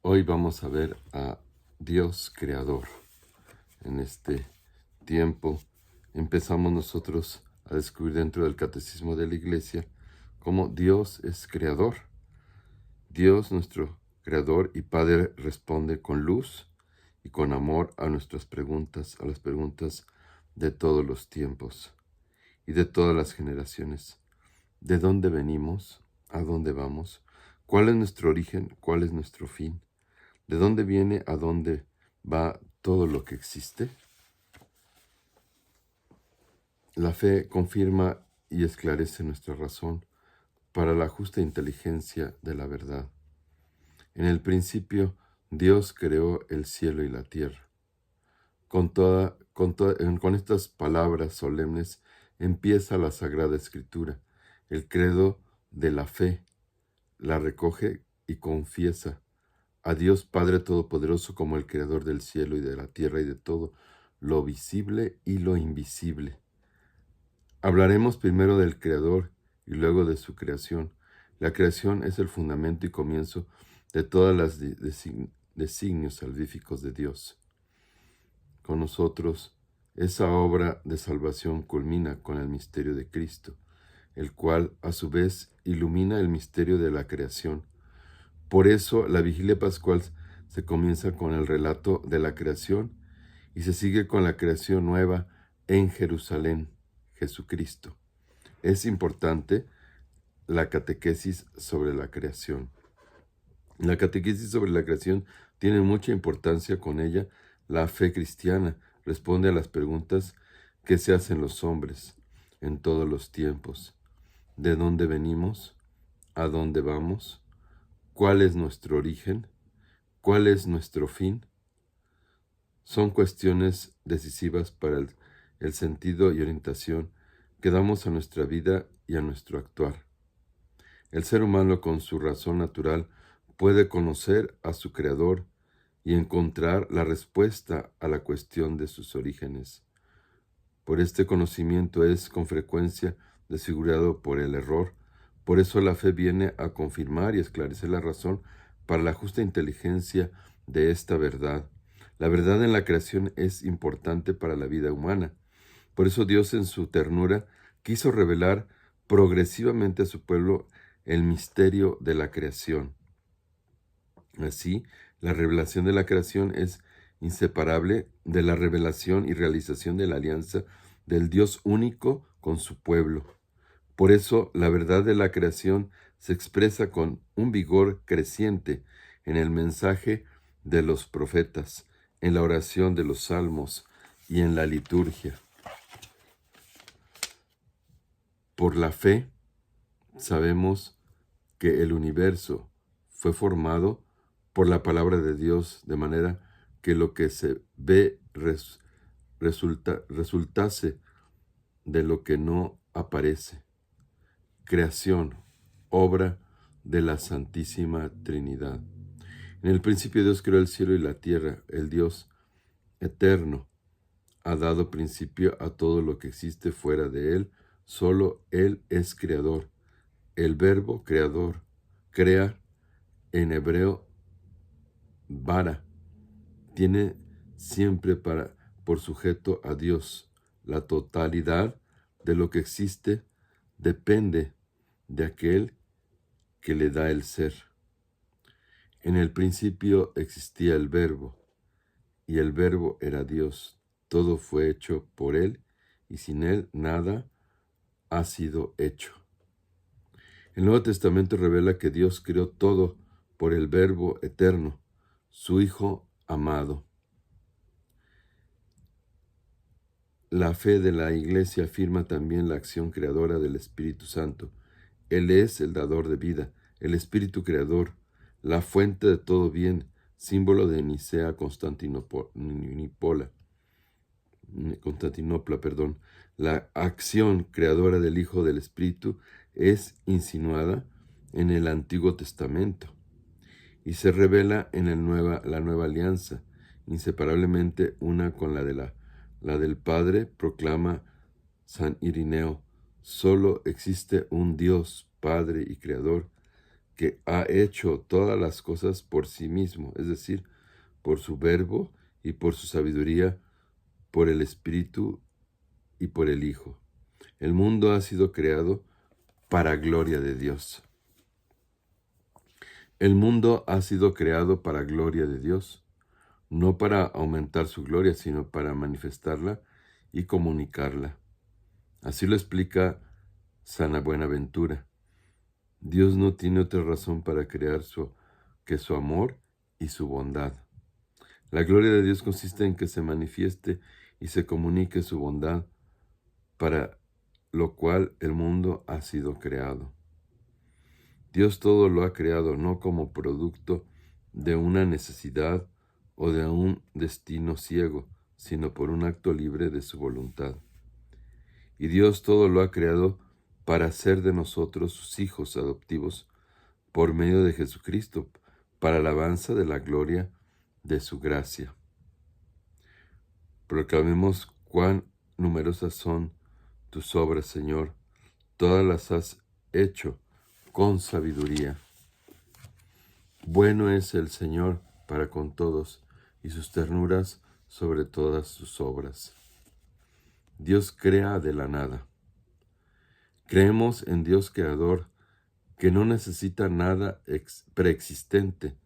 Hoy vamos a ver a Dios Creador. En este tiempo empezamos nosotros a descubrir dentro del Catecismo de la Iglesia cómo Dios es Creador. Dios, nuestro Creador y Padre, responde con luz y con amor a nuestras preguntas, a las preguntas de todos los tiempos y de todas las generaciones. ¿De dónde venimos? ¿A dónde vamos? ¿Cuál es nuestro origen? ¿Cuál es nuestro fin? ¿De dónde viene? ¿A dónde va todo lo que existe? La fe confirma y esclarece nuestra razón para la justa inteligencia de la verdad. En el principio, Dios creó el cielo y la tierra. Con estas palabras solemnes empieza la Sagrada Escritura. El credo de la fe la recoge y confiesa a Dios Padre Todopoderoso como el Creador del cielo y de la tierra y de todo lo visible y lo invisible. Hablaremos primero del Creador y luego de su creación. La creación es el fundamento y comienzo de todas las designios salvíficos de Dios. Con nosotros, esa obra de salvación culmina con el misterio de Cristo, el cual, a su vez, ilumina el misterio de la creación. Por eso, la vigilia pascual se comienza con el relato de la creación y se sigue con la creación nueva en Jerusalén, Jesucristo. Es importante la catequesis sobre la creación. La catequesis sobre la creación tiene mucha importancia. Con ella, la fe cristiana responde a las preguntas que se hacen los hombres en todos los tiempos. ¿De dónde venimos? ¿A dónde vamos? ¿Cuál es nuestro origen? ¿Cuál es nuestro fin? Son cuestiones decisivas para el sentido y orientación que damos a nuestra vida y a nuestro actuar. El ser humano, con su razón natural, puede conocer a su Creador y encontrar la respuesta a la cuestión de sus orígenes. Por este conocimiento es con frecuencia desfigurado por el error. Por eso la fe viene a confirmar y esclarecer la razón para la justa inteligencia de esta verdad. La verdad en la creación es importante para la vida humana. Por eso Dios, en su ternura, quiso revelar progresivamente a su pueblo el misterio de la creación. Así, la revelación de la creación es inseparable de la revelación y realización de la alianza del Dios único con su pueblo. Por eso, la verdad de la creación se expresa con un vigor creciente en el mensaje de los profetas, en la oración de los salmos y en la liturgia. Por la fe, sabemos que el universo fue formado por la palabra de Dios, de manera que lo que se ve resultase de lo que no aparece. Creación, obra de la Santísima Trinidad. En el principio Dios creó el cielo y la tierra. El Dios eterno ha dado principio a todo lo que existe fuera de Él. Solo Él es creador. El verbo creador, crear, en hebreo, bara, tiene siempre por sujeto a Dios. La totalidad de lo que existe depende de aquel que le da el ser. En el principio existía el Verbo, y el Verbo era Dios. Todo fue hecho por Él, y sin Él nada ha sido hecho. El Nuevo Testamento revela que Dios creó todo por el Verbo eterno, su Hijo amado. La fe de la Iglesia afirma también la acción creadora del Espíritu Santo. Él es el dador de vida, el Espíritu creador, la fuente de todo bien, símbolo de Nicea Constantinopla. La acción creadora del Hijo del Espíritu es insinuada en el Antiguo Testamento y se revela en la Nueva Alianza, inseparablemente una con la del Padre. Proclama San Irineo: solo existe un Dios, Padre y Creador, que ha hecho todas las cosas por sí mismo, es decir, por su verbo y por su sabiduría, por el Espíritu y por el Hijo. El mundo ha sido creado para gloria de Dios. El mundo ha sido creado para gloria de Dios, no para aumentar su gloria, sino para manifestarla y comunicarla. Así lo explica San Buenaventura. Dios no tiene otra razón para crear que su amor y su bondad. La gloria de Dios consiste en que se manifieste y se comunique su bondad, para lo cual el mundo ha sido creado. Dios todo lo ha creado no como producto de una necesidad o de un destino ciego, sino por un acto libre de su voluntad. Y Dios todo lo ha creado para hacer de nosotros sus hijos adoptivos por medio de Jesucristo, para alabanza de la gloria de su gracia. Proclamemos cuán numerosas son tus obras, Señor, todas las has hecho con sabiduría. Bueno es el Señor para con todos, y sus ternuras sobre todas sus obras. Dios crea de la nada. Creemos en Dios creador, que no necesita nada preexistente,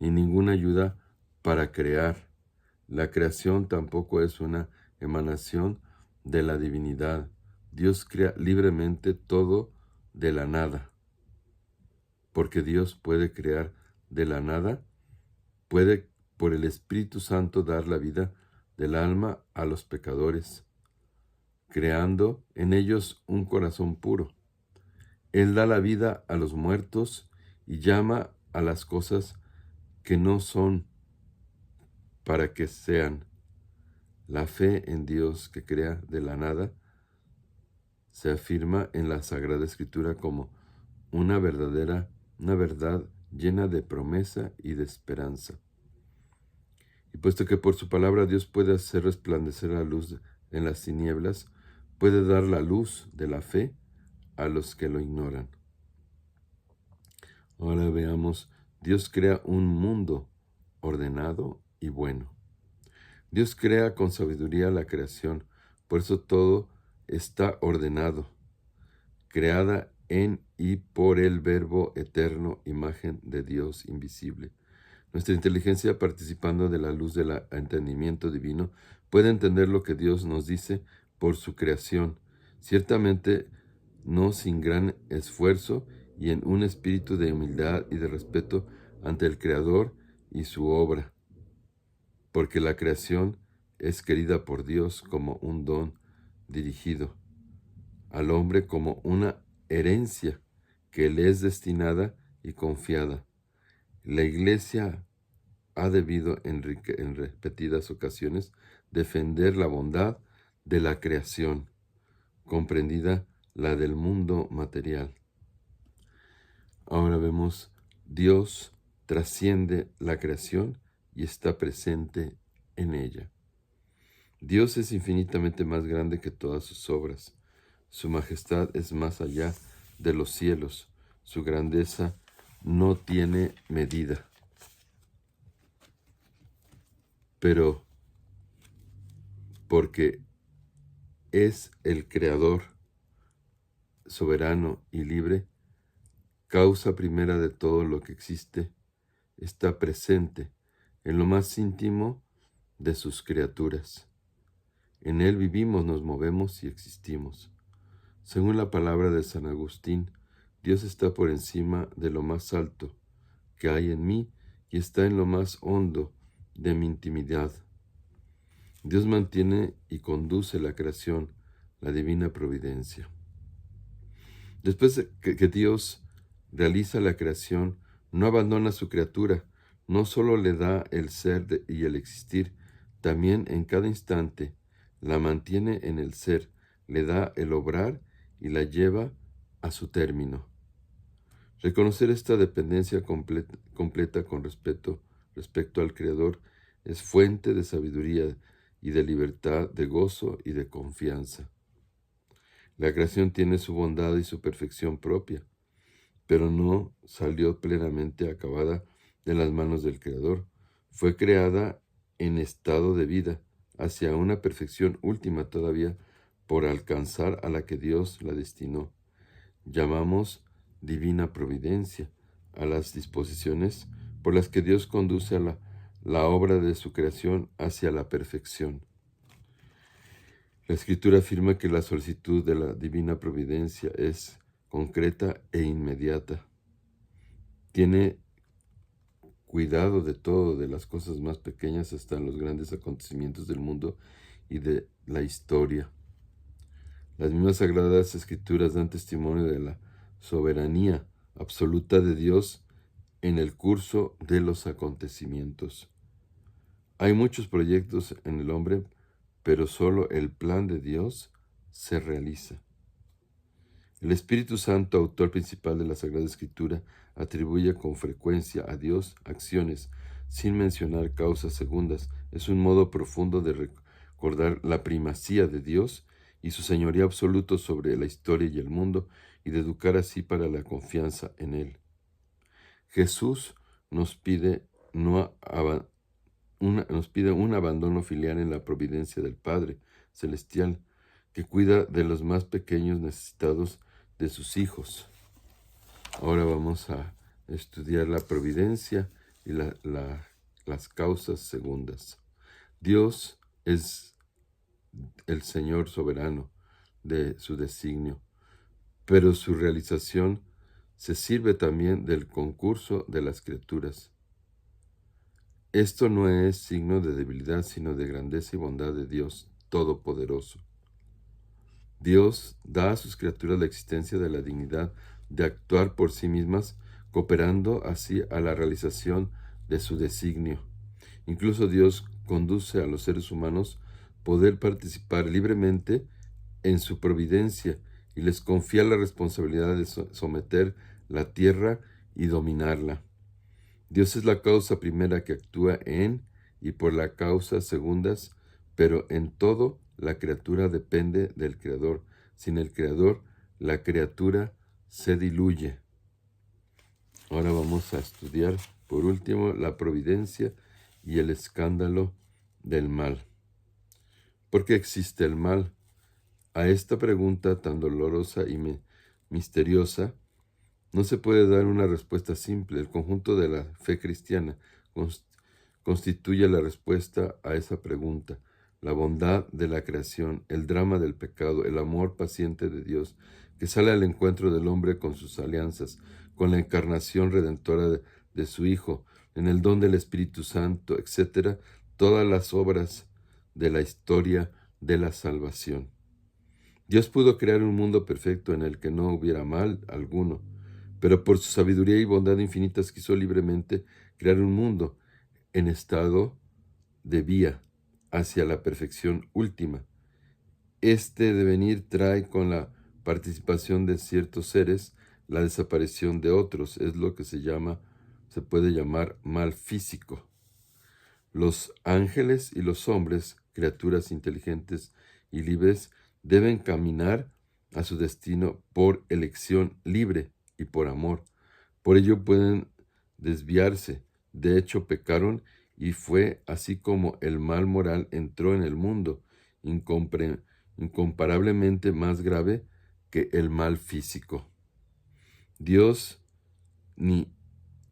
ni ninguna ayuda para crear. La creación tampoco es una emanación de la divinidad. Dios crea libremente todo de la nada. Porque Dios puede crear de la nada, puede por el Espíritu Santo dar la vida del alma a los pecadores, creando en ellos un corazón puro. Él da la vida a los muertos y llama a las cosas que no son para que sean. La fe en Dios que crea de la nada se afirma en la Sagrada Escritura como una verdad llena de promesa y de esperanza. Y puesto que por su palabra Dios puede hacer resplandecer la luz en las tinieblas, puede dar la luz de la fe a los que lo ignoran. Ahora veamos, Dios crea un mundo ordenado y bueno. Dios crea con sabiduría la creación, por eso todo está ordenado, creada en y por el Verbo eterno, imagen de Dios invisible. Nuestra inteligencia, participando de la luz del entendimiento divino, puede entender lo que Dios nos dice por su creación, ciertamente no sin gran esfuerzo y en un espíritu de humildad y de respeto ante el Creador y su obra, porque la creación es querida por Dios como un don dirigido al hombre, como una herencia que le es destinada y confiada. La Iglesia ha debido en repetidas ocasiones defender la bondad de la creación, comprendida la del mundo material. Ahora vemos, Dios trasciende la creación y está presente en ella. Dios es infinitamente más grande que todas sus obras. Su majestad es más allá de los cielos. Su grandeza no tiene medida. Pero porque es el Creador soberano y libre, causa primera de todo lo que existe, está presente en lo más íntimo de sus criaturas. En Él vivimos, nos movemos y existimos. Según la palabra de San Agustín, Dios está por encima de lo más alto que hay en mí y está en lo más hondo de mi intimidad. Dios mantiene y conduce la creación, la divina providencia. Después de que Dios realiza la creación, no abandona a su criatura, no solo le da el ser y el existir, también en cada instante la mantiene en el ser, le da el obrar y la lleva a su término. Reconocer esta dependencia completa con respecto al Creador es fuente de sabiduría y de libertad, de gozo y de confianza. La creación tiene su bondad y su perfección propia, pero no salió plenamente acabada de las manos del Creador. Fue creada en estado de vida, hacia una perfección última todavía por alcanzar a la que Dios la destinó. Llamamos divina providencia a las disposiciones por las que Dios conduce a la obra de su creación hacia la perfección. La Escritura afirma que la solicitud de la divina providencia es concreta e inmediata. Tiene cuidado de todo, de las cosas más pequeñas hasta los grandes acontecimientos del mundo y de la historia. Las mismas Sagradas Escrituras dan testimonio de la soberanía absoluta de Dios en el curso de los acontecimientos. Hay muchos proyectos en el hombre, pero solo el plan de Dios se realiza. El Espíritu Santo, autor principal de la Sagrada Escritura, atribuye con frecuencia a Dios acciones sin mencionar causas segundas. Es un modo profundo de recordar la primacía de Dios y su señorío absoluto sobre la historia y el mundo, y de educar así para la confianza en Él. Jesús nos pide un abandono filial en la providencia del Padre Celestial, que cuida de los más pequeños necesitados de sus hijos. Ahora vamos a estudiar la providencia y las causas segundas. Dios es el Señor soberano de su designio, pero su realización se sirve también del concurso de las criaturas. Esto no es signo de debilidad, sino de grandeza y bondad de Dios Todopoderoso. Dios da a sus criaturas la existencia de la dignidad de actuar por sí mismas, cooperando así a la realización de su designio. Incluso Dios conduce a los seres humanos poder participar libremente en su providencia y les confía la responsabilidad de someter la tierra y dominarla. Dios es la causa primera que actúa en y por las causas segundas, pero en todo la criatura depende del Creador. Sin el Creador, la criatura se diluye. Ahora vamos a estudiar, por último, la providencia y el escándalo del mal. ¿Por qué existe el mal? A esta pregunta tan dolorosa y misteriosa, no se puede dar una respuesta simple. El conjunto de la fe cristiana constituye la respuesta a esa pregunta. La bondad de la creación, el drama del pecado, el amor paciente de Dios, que sale al encuentro del hombre con sus alianzas, con la encarnación redentora de su Hijo, en el don del Espíritu Santo, etc., todas las obras de la historia de la salvación. Dios pudo crear un mundo perfecto en el que no hubiera mal alguno, pero por su sabiduría y bondad infinitas quiso libremente crear un mundo en estado de vía hacia la perfección última. Este devenir trae con la participación de ciertos seres la desaparición de otros. Es lo que se puede llamar mal físico. Los ángeles y los hombres, criaturas inteligentes y libres, deben caminar a su destino por elección libre y por amor. Por ello pueden desviarse. De hecho, pecaron, y fue así como el mal moral entró en el mundo, incomparablemente más grave que el mal físico. Dios ni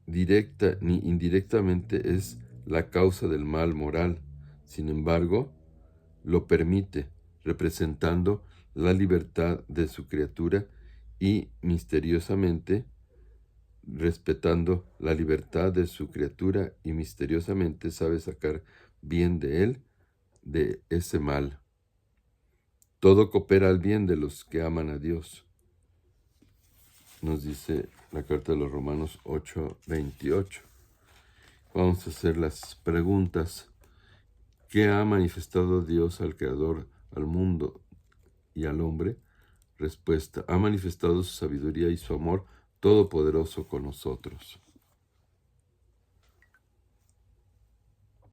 directa ni indirectamente es la causa del mal moral. Sin embargo, lo permite, representando la libertad de su criatura y misteriosamente respetando la libertad de su criatura y misteriosamente sabe sacar bien de él, de ese mal. Todo coopera al bien de los que aman a Dios. Nos dice la carta de los Romanos 8:28. Vamos a hacer las preguntas. ¿Qué ha manifestado Dios al Creador, al mundo y al hombre? Respuesta: ha manifestado su sabiduría y su amor todopoderoso con nosotros.